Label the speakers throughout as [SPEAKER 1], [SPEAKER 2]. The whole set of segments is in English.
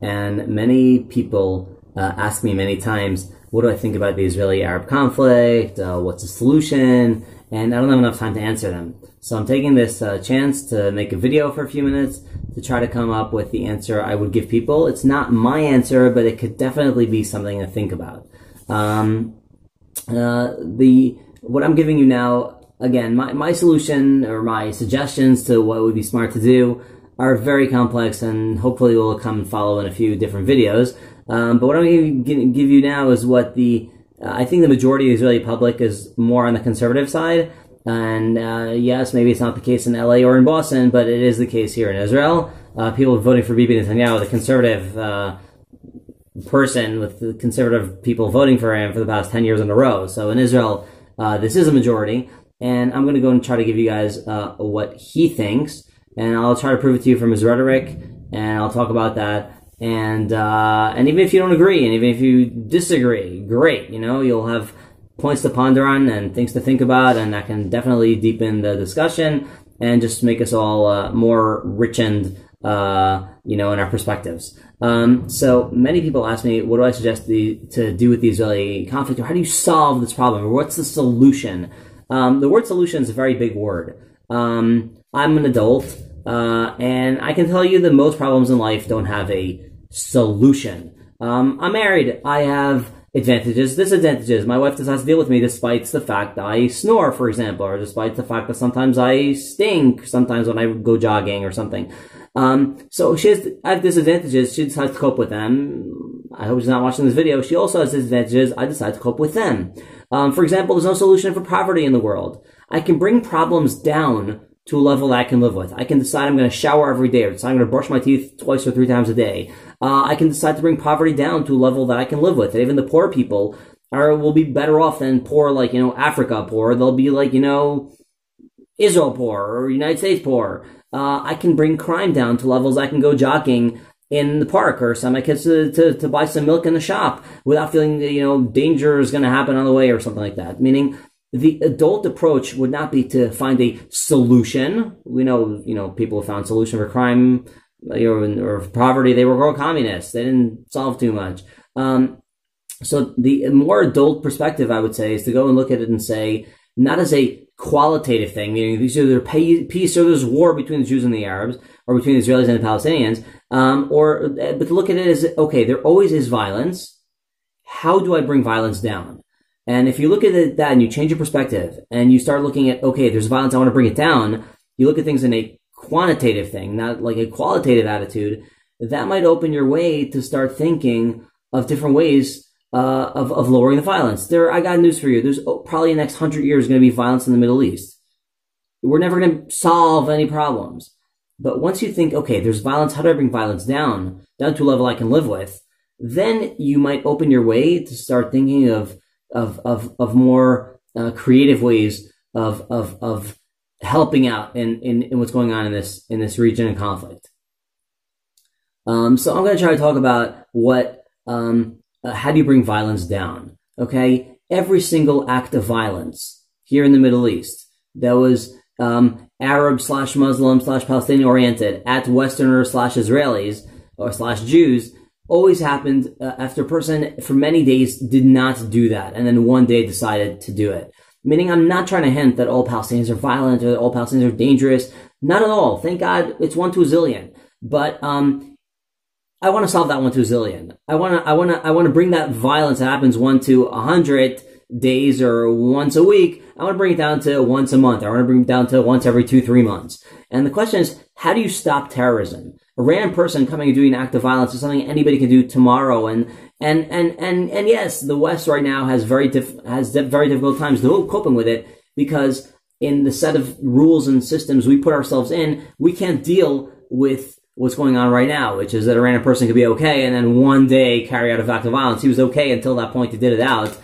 [SPEAKER 1] And many people ask me many times, what do I think about the Israeli-Arab conflict? What's the solution? And I don't have enough time to answer them. So I'm taking this chance to make a video for a few minutes to try to come up with the answer I would give people. It's not my answer, but it could definitely be something to think about. What I'm giving you now, again, my solution or my suggestions to what would be smart to do are very complex, and hopefully will come and follow in a few different videos. But what I'm going to give you now is what I think the majority of the Israeli public is more on the conservative side. And yes, maybe it's not the case in LA or in Boston, but it is the case here in Israel. People voting for Bibi Netanyahu, the conservative person, with the conservative people voting for him for the past 10 years in a row. So in Israel, this is a majority. And I'm going to go and try to give you guys what he thinks. And I'll try to prove it to you from his rhetoric. And I'll talk about that. And even if you don't agree, and even if you disagree, great. You'll have points to ponder on and things to think about, and that can definitely deepen the discussion and just make us all more richened, in our perspectives. So many people ask me, what do I suggest to do with the Israeli conflict, or how do you solve this problem, or what's the solution? The word solution is a very big word. I'm an adult, and I can tell you that most problems in life don't have a solution. I'm married. I have advantages, disadvantages. My wife decides to deal with me despite the fact that I snore, for example, or despite the fact that sometimes I stink, sometimes when I go jogging or something. So I have disadvantages. She decides to cope with them. I hope she's not watching this video. She also has disadvantages. I decide to cope with them. For example, there's no solution for poverty in the world. I can bring problems down to a level that I can live with. I can decide I'm going to shower every day, or decide I'm going to brush my teeth 2 or 3 times a day. I can decide to bring poverty down to a level that I can live with. And even the poor people will be better off than poor, like, Africa poor. They'll be like, Israel poor or United States poor. I can bring crime down to levels I can go jogging in the park, or send my kids to buy some milk in the shop without feeling that, danger is going to happen on the way or something like that. Meaning, the adult approach would not be to find a solution. We know, people have found solution for crime, or poverty. They were all communists. They didn't solve too much. So the more adult perspective, I would say, is to go and look at it and say, not as a qualitative thing, meaning these are either peace or there's war between the Jews and the Arabs, or between the Israelis and the Palestinians, but to look at it as, okay, there always is violence. How do I bring violence down? And if you look at that and you change your perspective and you start looking at, okay, there's violence, I want to bring it down. You look at things in a quantitative thing, not like a qualitative attitude. That might open your way to start thinking of different ways of lowering the violence. I got news for you. There's probably the next 100 years going to be violence in the Middle East. We're never going to solve any problems. But once you think, okay, there's violence, how do I bring violence down to a level I can live with? Then you might open your way to start thinking of more creative ways of helping out in what's going on in this region and conflict. So I'm going to try to talk about how do you bring violence down? Okay, every single act of violence here in the Middle East that was Arab/Muslim/Palestinian oriented at Westerners/Israelis or Jews always happened after a person for many days did not do that, and then one day decided to do it. Meaning, I'm not trying to hint that all Palestinians are violent or that all Palestinians are dangerous. Not at all. Thank God it's 1 to a zillion. But I want to solve that 1 to a zillion. I want to bring that violence that happens 1 to 100 days or once a week. I want to bring it down to once a month. I want to bring it down to once every 2-3 months. And the question is, how do you stop terrorism? A random person coming and doing an act of violence is something anybody can do tomorrow. And yes, the West right now has very difficult times coping with it, because in the set of rules and systems we put ourselves in, we can't deal with what's going on right now, which is that a random person could be okay and then one day carry out an act of violence. He was okay until that point he did it out,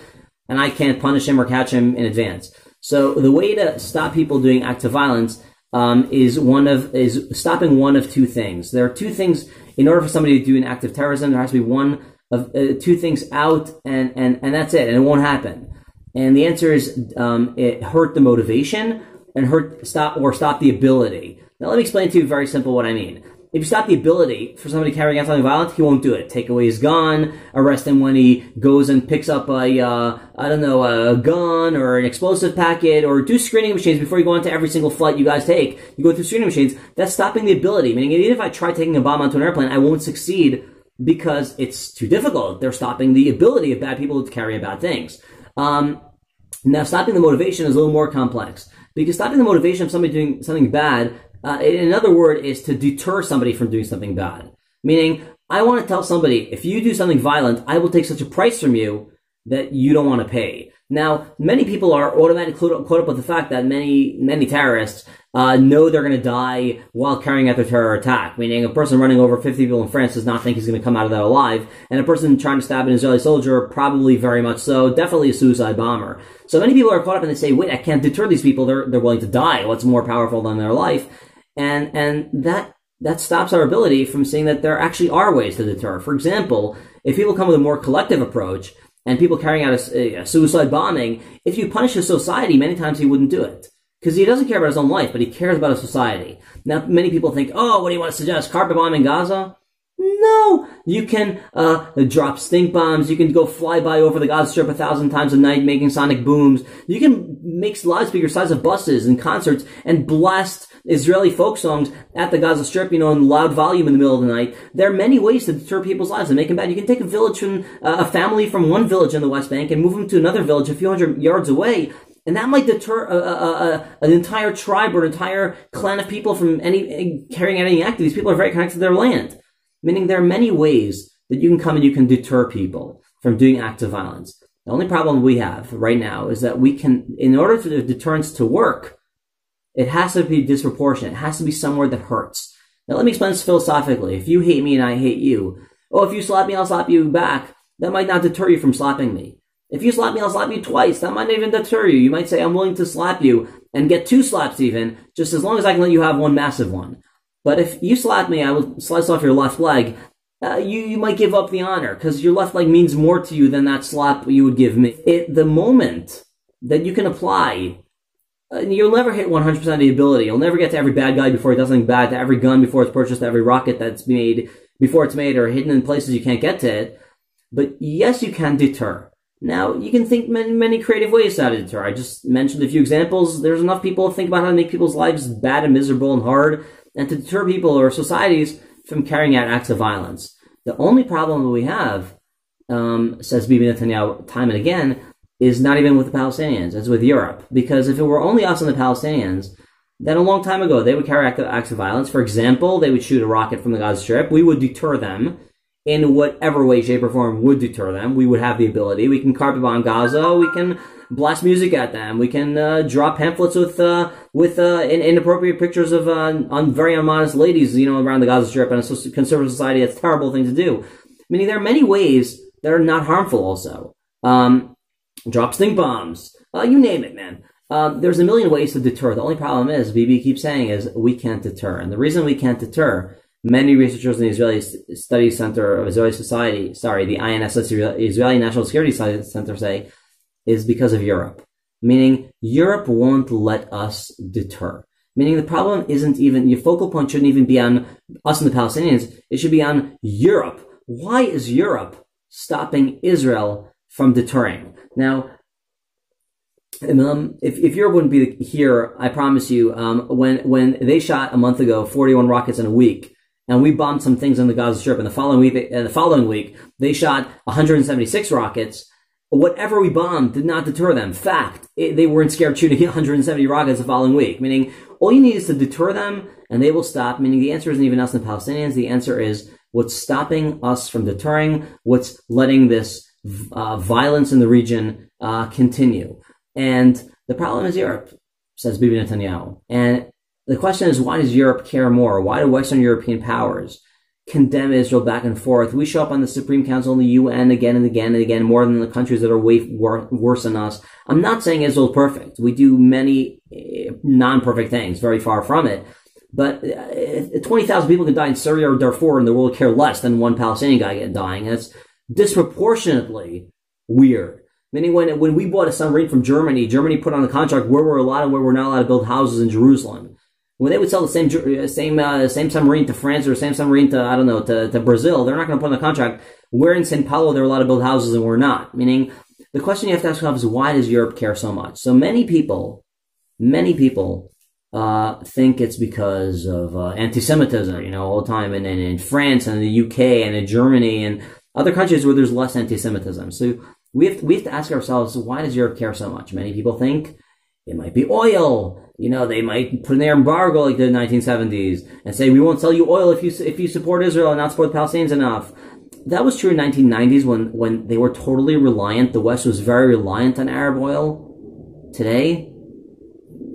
[SPEAKER 1] and I can't punish him or catch him in advance. So the way to stop people doing acts of violence is stopping one of two things. There are two things. In order for somebody to do an act of terrorism, there has to be one of two things out, and that's it, and it won't happen. And the answer is it hurt the motivation and stop the ability. Now let me explain to you very simple what I mean. If you stop the ability for somebody carrying out something violent, he won't do it. Take away his gun, arrest him when he goes and picks up a gun or an explosive packet, or do screening machines before you go into every single flight you guys take. You go through screening machines. That's stopping the ability. Meaning, even if I try taking a bomb onto an airplane, I won't succeed because it's too difficult. They're stopping the ability of bad people to carry out bad things. Now, stopping the motivation is a little more complex, because stopping the motivation of somebody doing something bad, in another word, is to deter somebody from doing something bad. Meaning, I want to tell somebody, if you do something violent, I will take such a price from you that you don't want to pay. Now, many people are automatically caught up with the fact that many terrorists know they're going to die while carrying out their terror attack. Meaning, a person running over 50 people in France does not think he's going to come out of that alive, and a person trying to stab an Israeli soldier, probably very much so, definitely a suicide bomber. So many people are caught up and they say, wait, I can't deter these people, they're willing to die. What's more powerful than their life? And that stops our ability from seeing that there actually are ways to deter. For example, if people come with a more collective approach, and people carrying out a suicide bombing, if you punish his society, many times he wouldn't do it. Because he doesn't care about his own life, but he cares about his society. Now, many people think, oh, what do you want to suggest? Carpet bombing Gaza? No! You can drop stink bombs. You can go fly by over the Gaza Strip 1,000 times a night making sonic booms. You can make loudspeaker size of buses and concerts and blast Israeli folk songs at the Gaza Strip, in loud volume in the middle of the night. There are many ways to deter people's lives and make them bad. You can take a village from a family from one village in the West Bank and move them to another village a few hundred yards away, and that might deter an entire tribe or an entire clan of people from carrying out any act. These people are very connected to their land. Meaning, there are many ways that you can come and you can deter people from doing acts of violence. The only problem we have right now is that we can, in order for the deterrence to work, it has to be disproportionate. It has to be somewhere that hurts. Now, let me explain this philosophically. If you hate me and I hate you, if you slap me, I'll slap you back. That might not deter you from slapping me. If you slap me, I'll slap you twice. That might not even deter you. You might say, I'm willing to slap you and get 2 slaps even, just as long as I can let you have one massive one. But if you slap me, I will slice off your left leg. You might give up the honor, because your left leg means more to you than that slap you would give me. The moment that you can apply, you'll never hit 100% of the ability. You'll never get to every bad guy before he does something bad, to every gun before it's purchased, to every rocket that's made before it's made, or hidden in places you can't get to it. But yes, you can deter. Now, you can think many creative ways how to deter. I just mentioned a few examples. There's enough people to think about how to make people's lives bad and miserable and hard, and to deter people or societies from carrying out acts of violence. The only problem that we have, says Bibi Netanyahu time and again, is not even with the Palestinians, it's with Europe. Because if it were only us and the Palestinians, then a long time ago they would carry acts of violence. For example, they would shoot a rocket from the Gaza Strip. We would deter them in whatever way, shape, or form would deter them. We would have the ability. We can carpet bomb Gaza. We can blast music at them. We can draw pamphlets with inappropriate pictures of very unmodest ladies, around the Gaza Strip. And a conservative society, that's a terrible thing to do. Meaning, there are many ways that are not harmful. Also, drop stink bombs. You name it, man. There's a million ways to deter. The only problem is, Bibi keeps saying, is we can't deter. And the reason we can't deter, many researchers in the Israeli Studies Center of Israeli Society, the INS, Israeli National Security Center, say, is because of Europe. Meaning, Europe won't let us deter. Meaning, the problem isn't even, your focal point shouldn't even be on us and the Palestinians. It should be on Europe. Why is Europe stopping Israel from deterring? Now, if Europe wouldn't be here, I promise you, when they shot a month ago 41 rockets in a week, and we bombed some things on the Gaza Strip, and the following week they shot 176 rockets. Whatever we bombed did not deter them. Fact, they weren't scared shooting 170 rockets the following week. Meaning, all you need is to deter them, and they will stop. Meaning, the answer isn't even us and the Palestinians. The answer is what's stopping us from deterring, what's letting this violence in the region continue. And the problem is Europe, says Bibi Netanyahu. And the question is, why does Europe care more? Why do Western European powers condemn Israel back and forth? We show up on the Supreme Council and the UN again and again and again, more than the countries that are way worse than us. I'm not saying Israel's perfect. We do many non-perfect things, very far from it. But 20,000 people can die in Syria or Darfur, and the world care less than one Palestinian guy dying. And it's disproportionately weird. Meaning, when we bought a submarine from Germany, Germany put on a contract where we're allowed and where we're not allowed to build houses in Jerusalem. When they would sell the same submarine to France or same submarine to, I don't know, to Brazil, they're not going to put in the contract, we're in Sao Paulo, they're allowed to build houses and we're not. Meaning, the question you have to ask yourself is, why does Europe care so much? So many people think it's because of anti-Semitism, all the time, and in France and in the UK and in Germany and other countries where there's less anti-Semitism. So we have to ask ourselves, why does Europe care so much? Many people think it might be oil. They might put in their embargo like the 1970s and say, we won't sell you oil if you support Israel and not support the Palestinians enough. That was true in the 1990s when they were totally reliant. The West was very reliant on Arab oil. Today,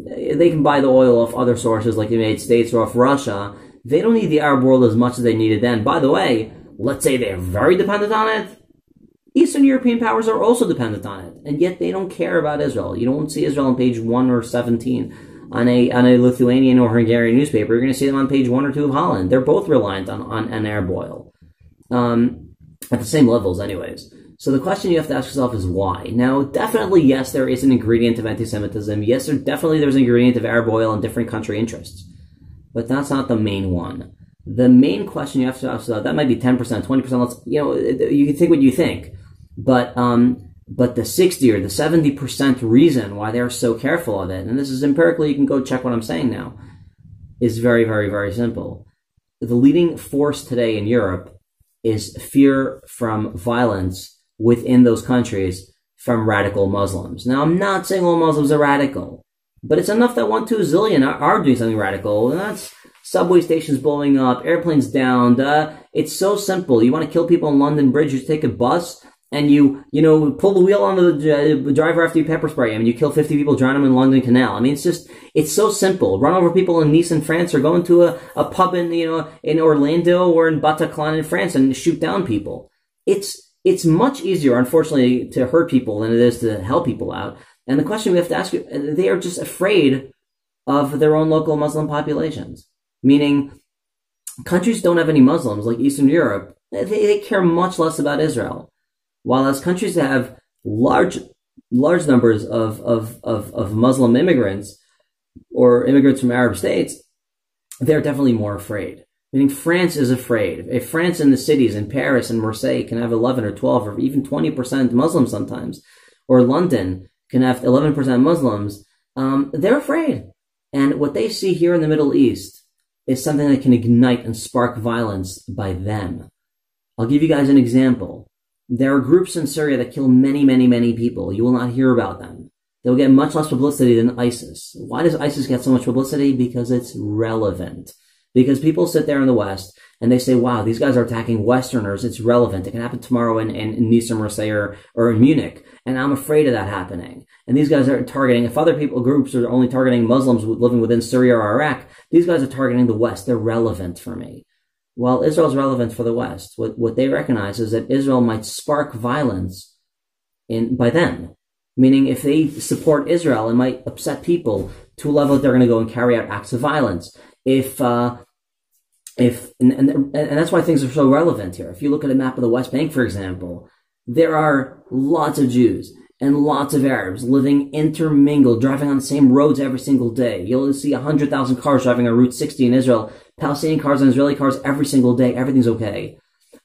[SPEAKER 1] they can buy the oil off other sources like the United States or off Russia. They don't need the Arab world as much as they needed then. By the way, let's say they're very dependent on it. Eastern European powers are also dependent on it, and yet they don't care about Israel. You don't see Israel on page 1 or 17 on a Lithuanian or Hungarian newspaper. You're going to see them on page 1 or 2 of Holland. They're both reliant on Arab oil, at the same levels anyways. So the question you have to ask yourself is why? Now, definitely, yes, there is an ingredient of anti-Semitism. Yes, there's an ingredient of Arab oil and different country interests. But that's not the main one. The main question you have to ask yourself, that might be 10%, 20%, you can think what you think. But the 60 or the 70% reason why they're so careful of it, and this is empirically, you can go check what I'm saying now, is very, very, very simple. The leading force today in Europe is fear from violence within those countries from radical Muslims. Now, I'm not saying all Muslims are radical, but it's enough that 1, 2 zillion are doing something radical, and that's subway stations blowing up, airplanes downed. It's so simple. You want to kill people on London Bridge, you take a bus, and you pull the wheel on the driver after you pepper spray him, and you kill 50 people, drown them in London Canal. I mean, it's so simple. Run over people in Nice in France, or go into a pub in Orlando or in Bataclan in France and shoot down people. It's much easier, unfortunately, to hurt people than it is to help people out. And the question we have to ask you, they are just afraid of their own local Muslim populations. Meaning, countries don't have any Muslims, like Eastern Europe. They care much less about Israel. While as countries that have large numbers of Muslim immigrants or immigrants from Arab states, they're definitely more afraid. Meaning France is afraid. If France in the cities, in Paris and Marseille, can have 11 or 12 or even 20% Muslims sometimes, or London can have 11% Muslims, they're afraid. And what they see here in the Middle East is something that can ignite and spark violence by them. I'll give you guys an example. There are groups in Syria that kill many, many, many people. You will not hear about them. They'll get much less publicity than ISIS. Why does ISIS get so much publicity? Because it's relevant. Because people sit there in the West and they say, wow, these guys are attacking Westerners. It's relevant. It can happen tomorrow in Nice or Marseille or in Munich. And I'm afraid of that happening. And these guys are targeting, if other groups are only targeting Muslims living within Syria or Iraq, these guys are targeting the West. They're relevant for me. Well, Israel's relevant for the West. What they recognize is that Israel might spark violence by them. Meaning if they support Israel, it might upset people to a level that they're going to go and carry out acts of violence. And that's why things are so relevant here. If you look at a map of the West Bank, for example, there are lots of Jews and lots of Arabs living intermingled, driving on the same roads every single day. You'll see 100,000 cars driving on Route 60 in Israel, Palestinian cars and Israeli cars every single day. Everything's okay.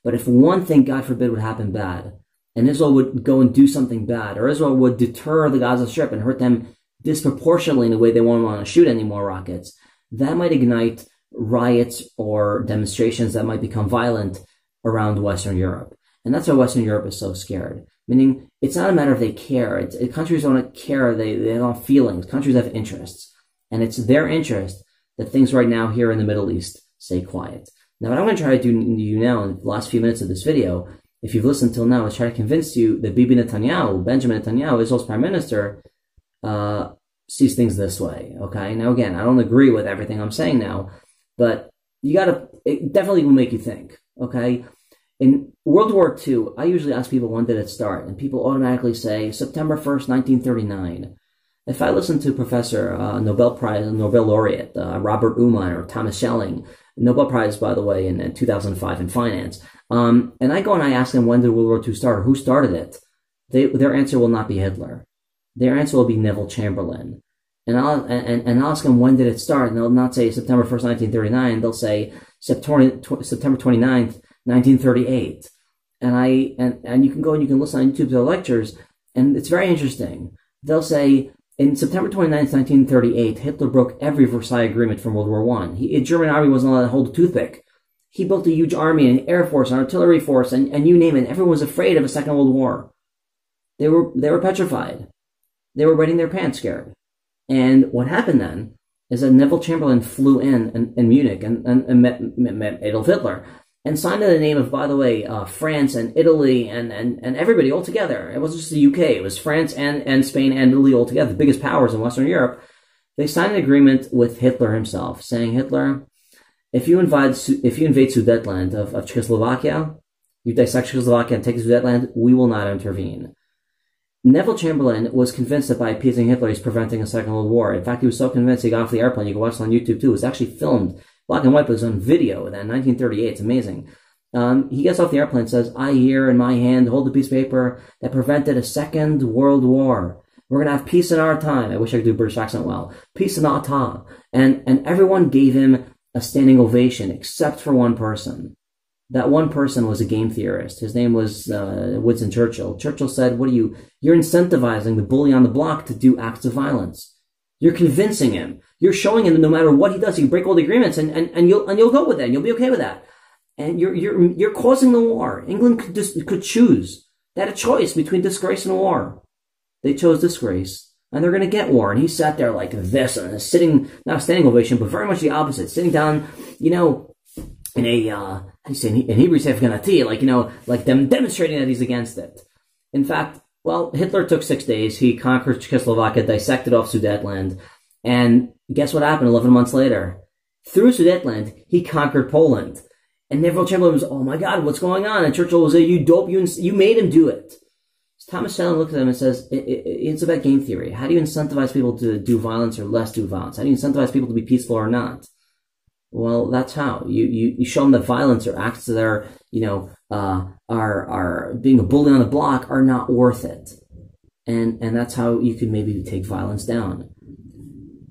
[SPEAKER 1] But if one thing, God forbid, would happen bad, and Israel would go and do something bad, or Israel would deter the Gaza Strip and hurt them disproportionately in a way they won't want to shoot any more rockets, that might ignite riots or demonstrations that might become violent around Western Europe. And that's why Western Europe is so scared. Meaning, it's not a matter of they care. Countries don't care. They don't have feelings. Countries have interests. And it's their interest that things right now here in the Middle East stay quiet. Now, what I'm going to try to do now in the last few minutes of this video, if you've listened till now, is try to convince you that Benjamin Netanyahu, Israel's prime minister, sees things this way, okay? Now, again, I don't agree with everything I'm saying now, but it definitely will make you think, okay? In World War II, I usually ask people, when did it start? And people automatically say, September 1st, 1939. If I listen to Professor Nobel laureate Robert Uman or Thomas Schelling, Nobel Prize, by the way, in 2005 in finance, and I go and I ask them, when did World War II start, or who started it? Their answer will not be Hitler. Their answer will be Neville Chamberlain. And I'll ask them, when did it start? And they'll not say September 1st, 1939. They'll say September 29th, 1938. And you can go and you can listen on YouTube to the lectures, and it's very interesting. They'll say, in September 29th, 1938, Hitler broke every Versailles Agreement from World War I. The German army wasn't allowed to hold a toothpick. He built a huge army, an air force, an artillery force, and you name it. Everyone was afraid of a Second World War. They were petrified. They were wetting their pants scared. And what happened then is that Neville Chamberlain flew in Munich and met Adolf Hitler and signed in the name of, by the way, France and Italy and everybody all together. It wasn't just the UK. It was France and Spain and Italy all together, the biggest powers in Western Europe. They signed an agreement with Hitler himself, saying, Hitler, if you invade Sudetenland of Czechoslovakia, you dissect Czechoslovakia and take Sudetenland, we will not intervene. Neville Chamberlain was convinced that by appeasing Hitler, he's preventing a Second World War. In fact, he was so convinced he got off the airplane. You can watch it on YouTube too. It was actually filmed, black and white, but it was on video in 1938. It's amazing. He gets off the airplane and says, I here in my hand hold the piece of paper that prevented a Second World War. We're going to have peace in our time. I wish I could do a British accent well. Peace in our time. And everyone gave him a standing ovation except for one person. That one person was a game theorist. His name was Winston Churchill. Churchill said, you're incentivizing the bully on the block to do acts of violence. You're convincing him. You're showing him that no matter what he does, he can break all the agreements and you'll go with that. And you'll be okay with that. And you're causing the war. England could choose. They had a choice between disgrace and war. They chose disgrace. And they're going to get war. And he sat there like this, and sitting, not a standing ovation, but very much the opposite, sitting down, in a, in Hebrew, like them demonstrating that he's against it. In fact, well, Hitler took 6 days. He conquered Czechoslovakia, dissected off Sudetenland, and guess what happened 11 months later? Through Sudetenland, he conquered Poland. And Neville Chamberlain was, oh my God, what's going on? And Churchill was, you dope, you made him do it. Thomas Schelling looked at him and says, it's about game theory. How do you incentivize people to do violence or less do violence? How do you incentivize people to be peaceful or not? Well, that's how. You show them that violence or acts that are, are being a bully on the block are not worth it. And that's how you could maybe take violence down.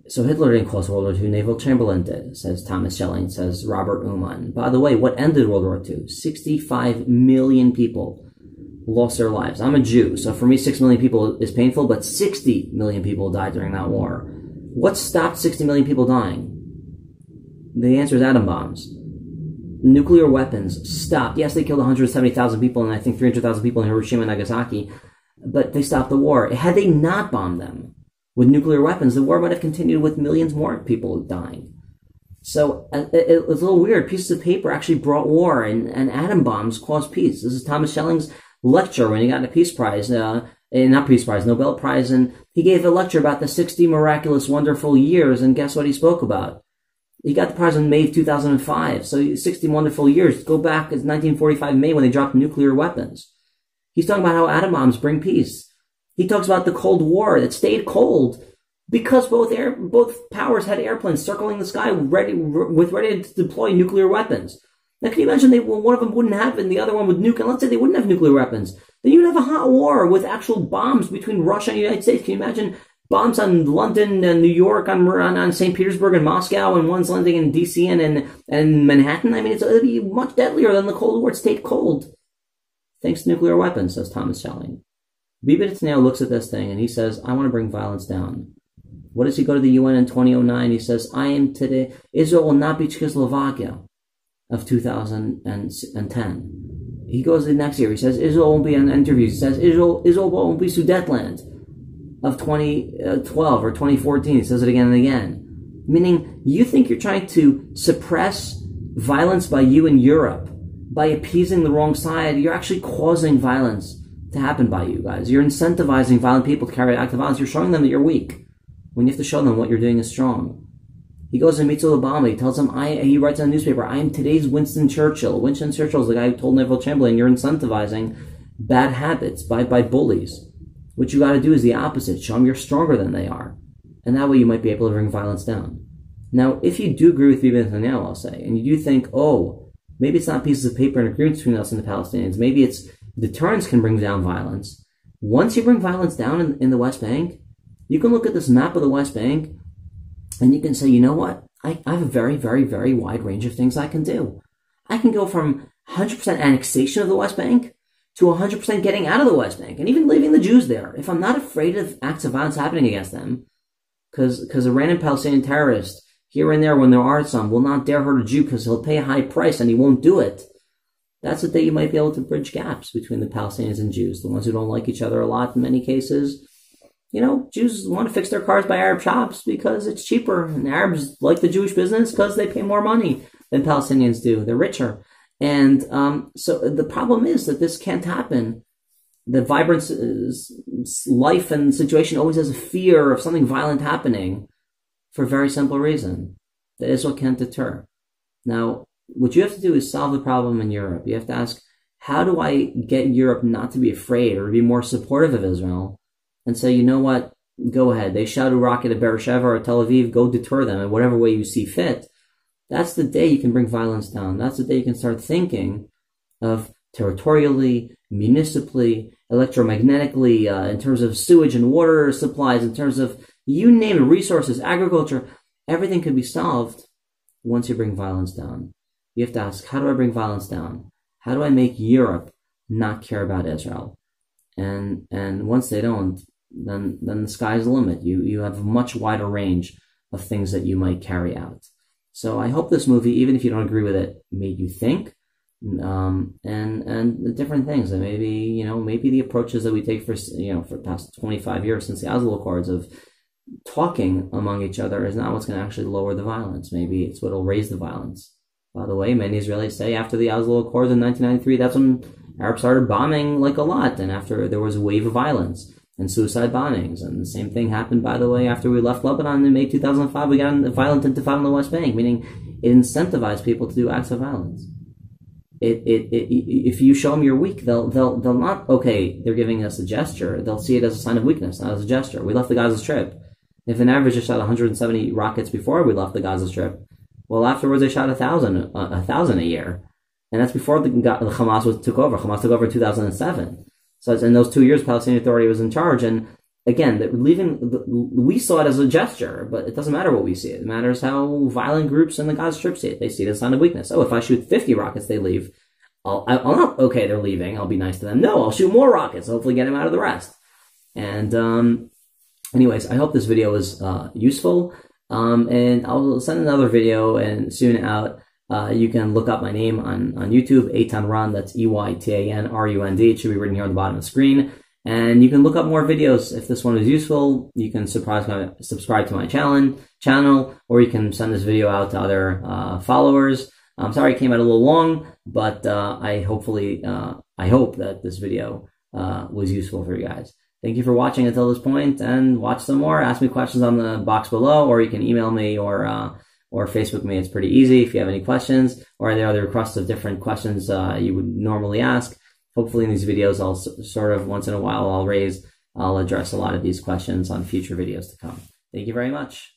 [SPEAKER 1] So Hitler didn't cause World War II, Neville Chamberlain did, says Thomas Schelling, says Robert Uman. By the way, what ended World War II? 65 million people lost their lives. I'm a Jew, so for me 6 million people is painful, but 60 million people died during that war. What stopped 60 million people dying? The answer is atom bombs. Nuclear weapons stopped. Yes, they killed 170,000 people and I think 300,000 people in Hiroshima and Nagasaki, but they stopped the war. Had they not bombed them with nuclear weapons, the war might have continued with millions more people dying. So it was a little weird. Pieces of paper actually brought war, and atom bombs caused peace. This is Thomas Schelling's lecture when he got a Peace Prize, not Peace Prize, Nobel Prize, and he gave a lecture about the 60 miraculous, wonderful years, and guess what he spoke about? He got the prize in May of 2005, so 60 wonderful years. Go back, it's 1945 May when they dropped nuclear weapons. He's talking about how atom bombs bring peace. He talks about the Cold War that stayed cold because both powers had airplanes circling the sky ready to deploy nuclear weapons. Now, can you imagine one of them wouldn't have it and the other one would nuke, and let's say they wouldn't have nuclear weapons. Then you'd have a hot war with actual bombs between Russia and the United States. Can you imagine bombs on London and New York, on St. Petersburg and Moscow, and one's landing in D.C. and Manhattan? I mean, it'd be much deadlier than the Cold War. It stayed cold thanks to nuclear weapons, says Thomas Schelling. Bibi Netanyahu looks at this thing and he says, I want to bring violence down. What does he go to the UN in 2009? He says, Israel will not be Czechoslovakia of 2010. He goes the next year. He says, Israel won't be in interviews. He says, Israel won't be Sudetenland of 2012 or 2014. He says it again and again. Meaning, you think you're trying to suppress violence by you in Europe, by appeasing the wrong side. You're actually causing violence to happen by you guys. You're incentivizing violent people to carry out acts of violence. You're showing them that you're weak when you have to show them what you're doing is strong. He goes and meets with Obama. He tells him, he writes in a newspaper, I am today's Winston Churchill. Winston Churchill is the guy who told Neville Chamberlain, you're incentivizing bad habits by bullies. What you got to do is the opposite. Show them you're stronger than they are. And that way you might be able to bring violence down. Now, if you do agree with Bibi Netanyahu, I'll say, and you do think, oh, maybe it's not pieces of paper and agreements between us and the Palestinians. Maybe it's deterrence can bring down violence. Once you bring violence down in the West Bank, You can look at this map of the West Bank and you can say, you know what? I have a very, very, very wide range of things I can do. I can go from 100% annexation of the West Bank to 100% getting out of the West Bank and even leaving the Jews there. If I'm not afraid of acts of violence happening against them, because Iranian Palestinian terrorists here and there, when there are some, will not dare hurt a Jew because he'll pay a high price and he won't do it. That's the day you might be able to bridge gaps between the Palestinians and Jews, the ones who don't like each other a lot in many cases. You know, Jews want to fix their cars by Arab shops because it's cheaper, and Arabs like the Jewish business because they pay more money than Palestinians do. They're richer. And so the problem is that this can't happen. The vibrant life and situation always has a fear of something violent happening for a very simple reason. That is what can't deter. Now, what you have to do is solve the problem in Europe. You have to ask, how do I get Europe not to be afraid or to be more supportive of Israel and say, you know what, go ahead. They shot a rocket at Beersheba or Tel Aviv, go deter them in whatever way you see fit. That's the day you can bring violence down. That's the day you can start thinking of territorially, municipally, electromagnetically, in terms of sewage and water supplies, in terms of, you name it, resources, agriculture, everything can be solved once you bring violence down. You have to ask, how do I bring violence down? How do I make Europe not care about Israel? And once they don't, then the sky's the limit. You have a much wider range of things that you might carry out. So I hope this movie, even if you don't agree with it, made you think, and the different things. And maybe the approaches that we take for the past 25 years since the Oslo Accords of talking among each other is not what's going to actually lower the violence. Maybe it's what will raise the violence. By the way, many Israelis say after the Oslo Accords in 1993, that's when Arabs started bombing like a lot, and after there was a wave of violence and suicide bombings. And the same thing happened, by the way, after we left Lebanon in May 2005. We got a violent intifada in the West Bank, meaning it incentivized people to do acts of violence. If you show them you're weak, they'll not, okay, they're giving us a gesture. They'll see it as a sign of weakness, not as a gesture. We left the Gaza Strip. If an average shot 170 rockets before we left the Gaza Strip, well, afterwards they shot 1,000 a year. And that's before the Hamas took over. Hamas took over in 2007. So in those 2 years, Palestinian Authority was in charge. And again, we saw it as a gesture, but it doesn't matter what we see. It matters how violent groups in the Gaza Strip see it. They see it as a sign of weakness. Oh, if I shoot 50 rockets, they leave. I'll not, okay, they're leaving, I'll be nice to them. No, I'll shoot more rockets, hopefully get them out of the rest. And anyways, I hope this video was useful. And I'll send another video and soon out. You can look up my name on YouTube, Eytan Rund. That's Eytan Rund. It should be written here on the bottom of the screen. And you can look up more videos. If this one is useful, you can subscribe to my channel, or you can send this video out to other followers. I'm sorry it came out a little long, but I hope that this video was useful for you guys. Thank you for watching until this point, and watch some more. Ask me questions on the box below, or you can email me or Facebook me. It's pretty easy if you have any questions, or there are other requests of different questions you would normally ask. Hopefully in these videos, I'll sort of once in a while I'll address a lot of these questions on future videos to come. Thank you very much.